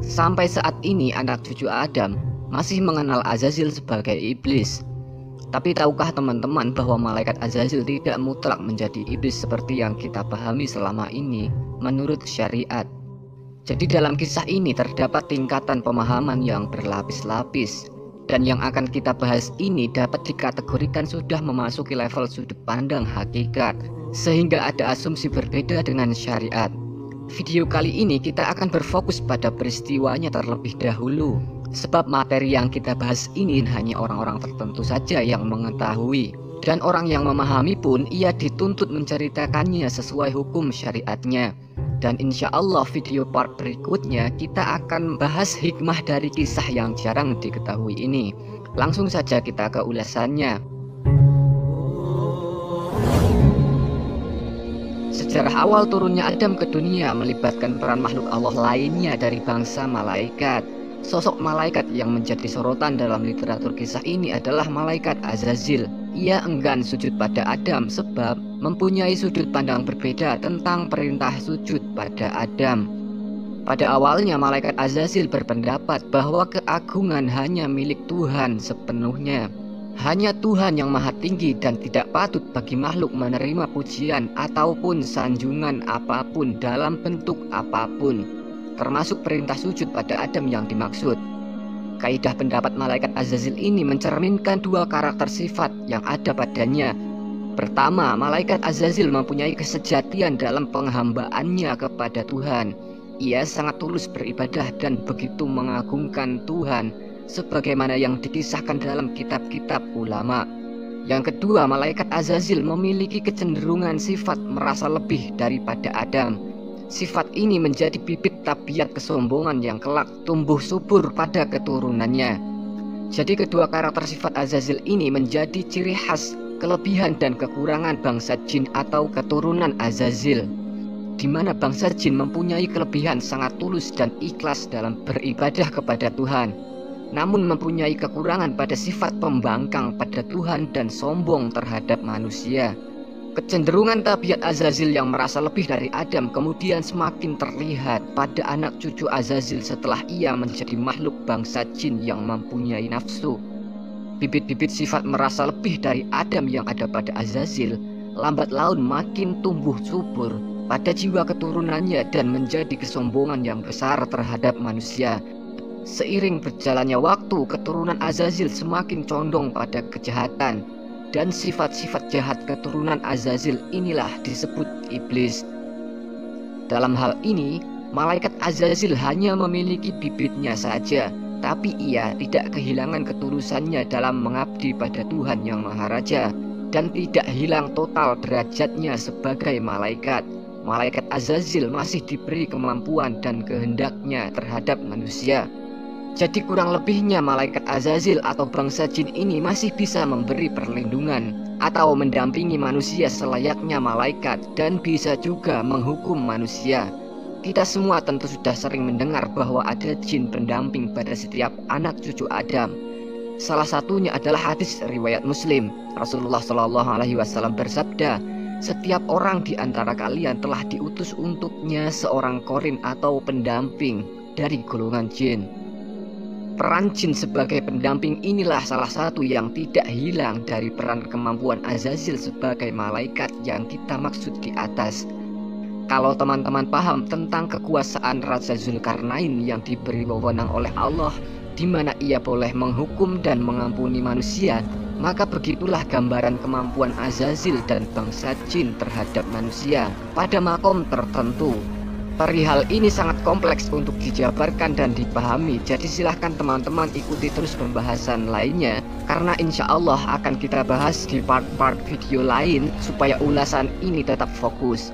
Sampai saat ini anak cucu Adam masih mengenal Azazil sebagai iblis. Tapi tahukah teman-teman bahwa malaikat Azazil tidak mutlak menjadi iblis seperti yang kita pahami selama ini menurut syariat. Jadi dalam kisah ini terdapat tingkatan pemahaman yang berlapis-lapis. Dan yang akan kita bahas ini dapat dikategorikan sudah memasuki level sudut pandang hakikat, sehingga ada asumsi berbeda dengan syariat. Video kali ini kita akan berfokus pada peristiwanya terlebih dahulu, sebab materi yang kita bahas ini hanya orang-orang tertentu saja yang mengetahui, dan orang yang memahami pun ia dituntut menceritakannya sesuai hukum syariatnya. Dan insya Allah video part berikutnya kita akan bahas hikmah dari kisah yang jarang diketahui ini. Langsung saja kita ke ulasannya. Sejarah awal turunnya Adam ke dunia melibatkan peran makhluk Allah lainnya dari bangsa malaikat. Sosok malaikat yang menjadi sorotan dalam literatur kisah ini adalah malaikat Azazil. Ia enggan sujud pada Adam sebab mempunyai sudut pandang berbeda tentang perintah sujud pada Adam. Pada awalnya malaikat Azazil berpendapat bahwa keagungan hanya milik Tuhan sepenuhnya. Hanya Tuhan yang maha tinggi dan tidak patut bagi makhluk menerima pujian ataupun sanjungan apapun dalam bentuk apapun, termasuk perintah sujud pada Adam yang dimaksud. Kaidah pendapat malaikat Azazil ini mencerminkan dua karakter sifat yang ada padanya. Pertama, malaikat Azazil mempunyai kesejatian dalam penghambaannya kepada Tuhan. Ia sangat tulus beribadah dan begitu mengagungkan Tuhan, sebagaimana yang dikisahkan dalam kitab-kitab ulama. Yang kedua, malaikat Azazil memiliki kecenderungan sifat merasa lebih daripada Adam. Sifat ini menjadi bibit tabiat kesombongan yang kelak tumbuh subur pada keturunannya. Jadi kedua karakter sifat Azazil ini menjadi ciri khas, kelebihan dan kekurangan bangsa jin atau keturunan Azazil, di mana bangsa jin mempunyai kelebihan sangat tulus dan ikhlas dalam beribadah kepada Tuhan, namun mempunyai kekurangan pada sifat pembangkang pada Tuhan dan sombong terhadap manusia. Kecenderungan tabiat Azazil yang merasa lebih dari Adam kemudian semakin terlihat pada anak cucu Azazil setelah ia menjadi makhluk bangsa jin yang mempunyai nafsu. Bibit-bibit sifat merasa lebih dari Adam yang ada pada Azazil lambat laun makin tumbuh subur pada jiwa keturunannya dan menjadi kesombongan yang besar terhadap manusia. Seiring berjalannya waktu, keturunan Azazil semakin condong pada kejahatan. Dan sifat-sifat jahat keturunan Azazil inilah disebut iblis. Dalam hal ini, malaikat Azazil hanya memiliki bibitnya saja, tapi ia tidak kehilangan ketulusannya dalam mengabdi pada Tuhan Yang Maha Raja, dan tidak hilang total derajatnya sebagai malaikat. Malaikat Azazil masih diberi kemampuan dan kehendaknya terhadap manusia. Jadi kurang lebihnya malaikat Azazil atau bangsa jin ini masih bisa memberi perlindungan atau mendampingi manusia selayaknya malaikat dan bisa juga menghukum manusia. Kita semua tentu sudah sering mendengar bahwa ada jin pendamping pada setiap anak cucu Adam. Salah satunya adalah hadis riwayat Muslim. Rasulullah SAW bersabda, "Setiap orang di antara kalian telah diutus untuknya seorang korin atau pendamping dari golongan jin." Peran jin sebagai pendamping inilah salah satu yang tidak hilang dari peran kemampuan Azazil sebagai malaikat yang kita maksud di atas. Kalau teman-teman paham tentang kekuasaan Raja Zulkarnain yang diberi wewenang oleh Allah, di mana ia boleh menghukum dan mengampuni manusia, maka begitulah gambaran kemampuan Azazil dan bangsa jin terhadap manusia pada makom tertentu. Perihal ini sangat kompleks untuk dijabarkan dan dipahami, jadi silahkan teman-teman ikuti terus pembahasan lainnya, karena insya Allah akan kita bahas di part-part video lain supaya ulasan ini tetap fokus.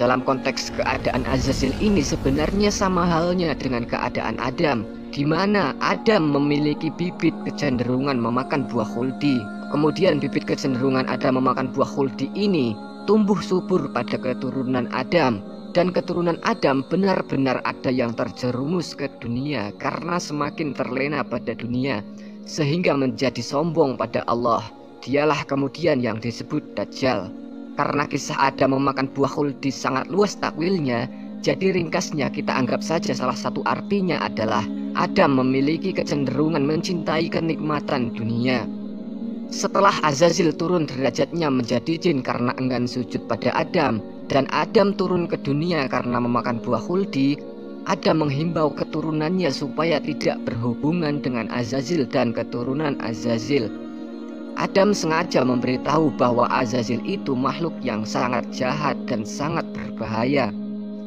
Dalam konteks keadaan Azazil ini sebenarnya sama halnya dengan keadaan Adam, di mana Adam memiliki bibit kecenderungan memakan buah khuldi. Kemudian bibit kecenderungan Adam memakan buah khuldi ini tumbuh subur pada keturunan Adam. Dan keturunan Adam benar-benar ada yang terjerumus ke dunia karena semakin terlena pada dunia, sehingga menjadi sombong pada Allah. Dialah kemudian yang disebut Dajjal. Karena kisah Adam memakan buah khuldi sangat luas takwilnya, Jadi ringkasnya kita anggap saja salah satu artinya adalah Adam memiliki kecenderungan mencintai kenikmatan dunia. Setelah Azazil turun derajatnya menjadi jin karena enggan sujud pada Adam, dan Adam turun ke dunia karena memakan buah khuldi, Adam menghimbau keturunannya supaya tidak berhubungan dengan Azazil dan keturunan Azazil. Adam sengaja memberitahu bahwa Azazil itu makhluk yang sangat jahat dan sangat berbahaya.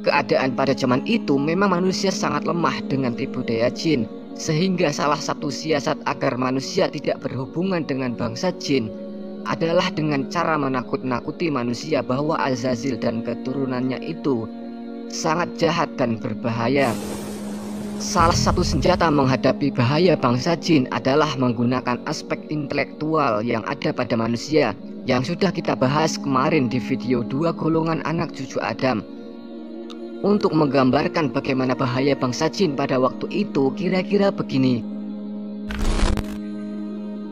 Keadaan pada zaman itu memang manusia sangat lemah dengan tipu daya jin, sehingga salah satu siasat agar manusia tidak berhubungan dengan bangsa jin adalah dengan cara menakut-nakuti manusia bahwa Azazil dan keturunannya itu sangat jahat dan berbahaya. Salah satu senjata menghadapi bahaya bangsa jin adalah menggunakan aspek intelektual yang ada pada manusia, yang sudah kita bahas kemarin di video 2 golongan anak cucu Adam. Untuk menggambarkan bagaimana bahaya bangsa jin pada waktu itu, kira-kira begini.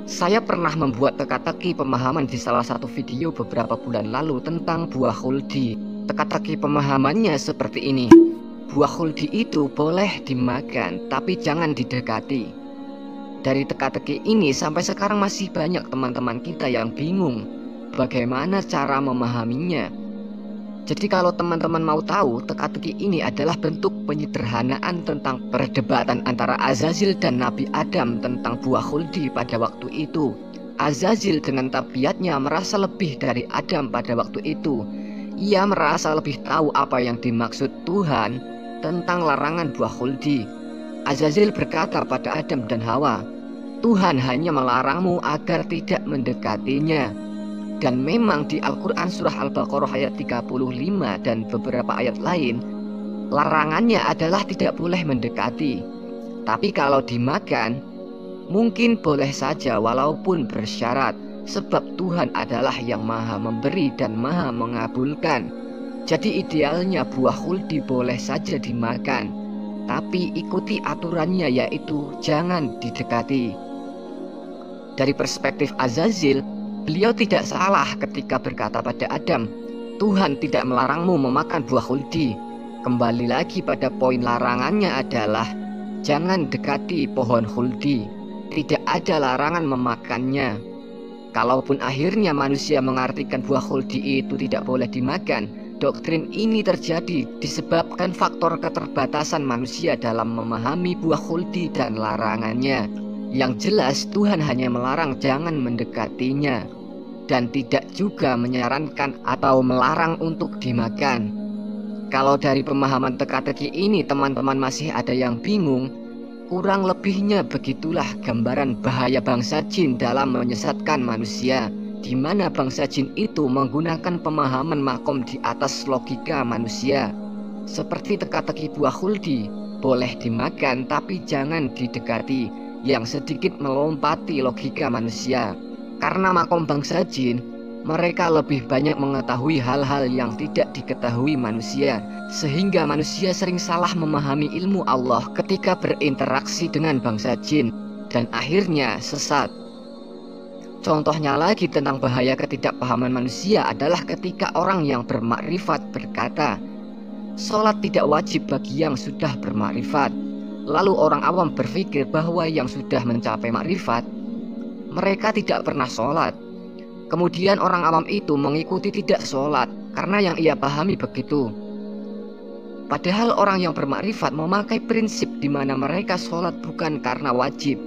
Saya pernah membuat teka-teki pemahaman di salah satu video beberapa bulan lalu tentang buah khuldi. Teka-teki pemahamannya seperti ini. Buah khuldi itu boleh dimakan, tapi jangan didekati. Dari teka-teki ini sampai sekarang masih banyak teman-teman kita yang bingung bagaimana cara memahaminya. Jadi kalau teman-teman mau tahu, teka-teki ini adalah bentuk penyederhanaan tentang perdebatan antara Azazil dan Nabi Adam tentang buah khuldi pada waktu itu. Azazil dengan tabiatnya merasa lebih dari Adam pada waktu itu. Ia merasa lebih tahu apa yang dimaksud Tuhan tentang larangan buah khuldi. Azazil berkata pada Adam dan Hawa, Tuhan hanya melarangmu agar tidak mendekatinya. Dan memang di Al-Quran surah Al-Baqarah ayat 35 dan beberapa ayat lain, larangannya adalah tidak boleh mendekati. Tapi kalau dimakan, mungkin boleh saja walaupun bersyarat, sebab Tuhan adalah yang maha memberi dan maha mengabulkan. Jadi idealnya buah khuldi boleh saja dimakan, tapi ikuti aturannya, yaitu jangan didekati. Dari perspektif Azazil, beliau tidak salah ketika berkata pada Adam, Tuhan tidak melarangmu memakan buah khuldi. Kembali lagi pada poin larangannya adalah jangan dekati pohon khuldi. Tidak ada larangan memakannya. Kalaupun akhirnya manusia mengartikan buah khuldi itu tidak boleh dimakan, doktrin ini terjadi disebabkan faktor keterbatasan manusia dalam memahami buah khuldi dan larangannya. Yang jelas Tuhan hanya melarang jangan mendekatinya, dan tidak juga menyarankan atau melarang untuk dimakan. Kalau dari pemahaman teka-teki ini teman-teman masih ada yang bingung, kurang lebihnya begitulah gambaran bahaya bangsa jin dalam menyesatkan manusia, di mana bangsa jin itu menggunakan pemahaman makom di atas logika manusia. Seperti teka-teki buah khuldi, boleh dimakan tapi jangan didekati, yang sedikit melompati logika manusia. Karena makom bangsa jin, mereka lebih banyak mengetahui hal-hal yang tidak diketahui manusia, sehingga manusia sering salah memahami ilmu Allah ketika berinteraksi dengan bangsa jin, dan akhirnya sesat. Contohnya lagi tentang bahaya ketidakpahaman manusia adalah ketika orang yang bermakrifat berkata, sholat tidak wajib bagi yang sudah bermakrifat. Lalu orang awam berpikir bahwa yang sudah mencapai makrifat, mereka tidak pernah sholat. Kemudian orang awam itu mengikuti tidak sholat karena yang ia pahami begitu. Padahal orang yang bermakrifat memakai prinsip di mana mereka sholat bukan karena wajib,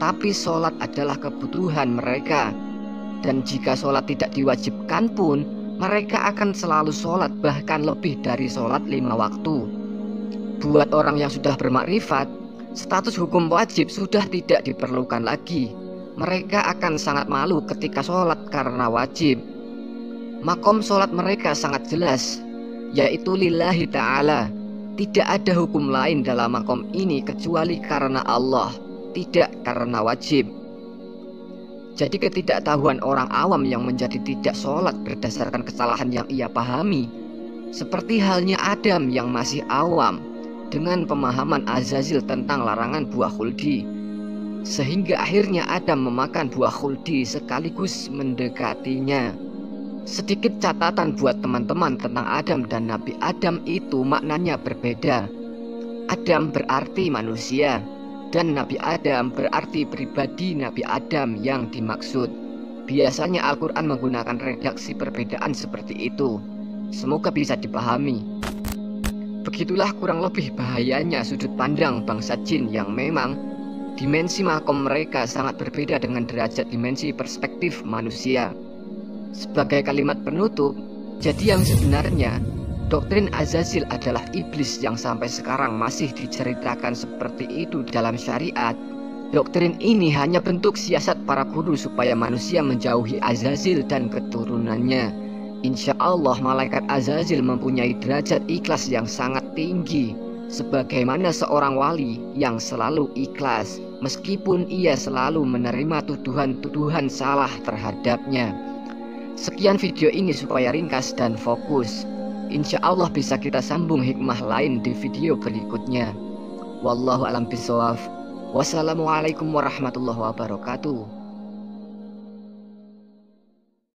tapi sholat adalah kebutuhan mereka. Dan jika sholat tidak diwajibkan pun, mereka akan selalu sholat, bahkan lebih dari sholat 5 waktu. Buat orang yang sudah bermakrifat, status hukum wajib sudah tidak diperlukan lagi. Mereka akan sangat malu ketika sholat karena wajib. Makom sholat mereka sangat jelas, yaitu lillahi ta'ala. Tidak ada hukum lain dalam makom ini kecuali karena Allah, tidak karena wajib. Jadi ketidaktahuan orang awam yang menjadi tidak sholat berdasarkan kesalahan yang ia pahami, seperti halnya Adam yang masih awam dengan pemahaman Azazil tentang larangan buah khuldi, sehingga akhirnya Adam memakan buah khuldi sekaligus mendekatinya. Sedikit catatan buat teman-teman tentang Adam dan Nabi Adam itu maknanya berbeda. Adam berarti manusia, dan Nabi Adam berarti pribadi Nabi Adam yang dimaksud. Biasanya Al-Quran menggunakan redaksi perbedaan seperti itu. Semoga bisa dipahami. Begitulah kurang lebih bahayanya sudut pandang bangsa jin yang memang dimensi makom mereka sangat berbeda dengan derajat dimensi perspektif manusia. Sebagai kalimat penutup, jadi yang sebenarnya doktrin Azazil adalah iblis yang sampai sekarang masih diceritakan seperti itu dalam syariat. Doktrin ini hanya bentuk siasat para guru supaya manusia menjauhi Azazil dan keturunannya. Insya Allah malaikat Azazil mempunyai derajat ikhlas yang sangat tinggi, sebagaimana seorang wali yang selalu ikhlas meskipun ia selalu menerima tuduhan-tuduhan salah terhadapnya. Sekian video ini supaya ringkas dan fokus. Insya Allah bisa kita sambung hikmah lain di video berikutnya. Wallahu a'lam bishawab. Wassalamualaikum warahmatullahi wabarakatuh.